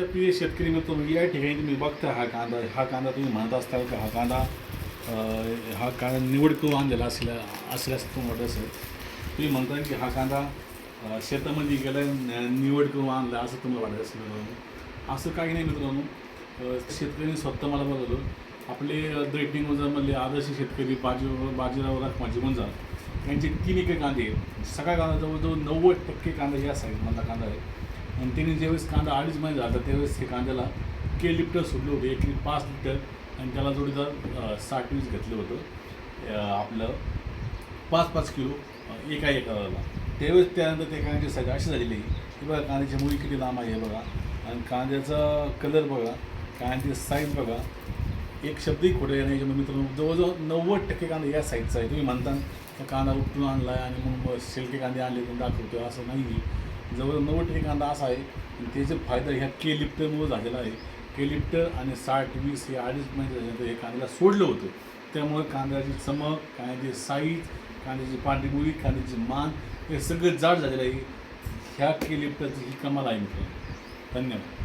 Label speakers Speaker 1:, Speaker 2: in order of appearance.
Speaker 1: प्रिय शेतकरी मित्रांनो, या ठिकाणी तुम्ही बघता हा कांदा तुम्ही म्हणत असताल का हा कांदा निवड करून आणलेला असल्यास तुम्ही म्हणत असेल. तुम्ही म्हणता की हा कांदा शेतामध्ये गेला निवड करून आणला असं तुम्हाला वाटत असेल मित्रांनो. असं काही नाही मित्रांनो. शेतकरी स्वतः मला बघतो आपले दैठणी गुंजारमधले आदर्श शेतकरी बाजीराव रखमाजी गुंजार यांचे 3 एकर कांदे आहेत. सगळा कांदा जवळजवळ 90% कांदा या साईडमधला कांदा आहे. आणि त्यांनी ज्यावेळेस कांदा 2.5 महिने झाला त्यावेळेस हे कांद्याला के लिटर सोडलं होतं, एकरी 5 लिटर. आणि त्याला जोडीदार 60-20 घेतलं होतं आपलं 5-5 किलो एका एकराला. त्यावेळेस त्यानंतर त्या कांद्याची साईज अशी झालेली आहे की बघा कांद्याची मुळी किती लांब आहे बघा, आणि कांद्याचा कलर बघा, कांद्याची साईज बघा. एक शब्दही खोटं आहे नाही मित्रांनो. जवळजवळ 90% कांदा या साईजचा आहे. तुम्ही म्हणता कांदा उपटून आणला आहे आणि मग शेलके कांदे आणले पण दाखवतो, असं नाही. जवळ 90% कांदा असा आहे आणि त्याचे फायदा ह्या के लिफ्टरमुळे झालेला आहे. के लिफ्टर आणि 60-20 हे 2.5 महिने झाल्यानंतर हे कांद्याला सोडलं होतं. त्यामुळे कांद्याची चमक, कांद्याची साईज, कांद्याची पांढरी कांद्याची मान हे सगळं जाड झालेलं आहे. ह्या के लिफ्टरची ही कमाल आहे मित्रांनो. धन्यवाद.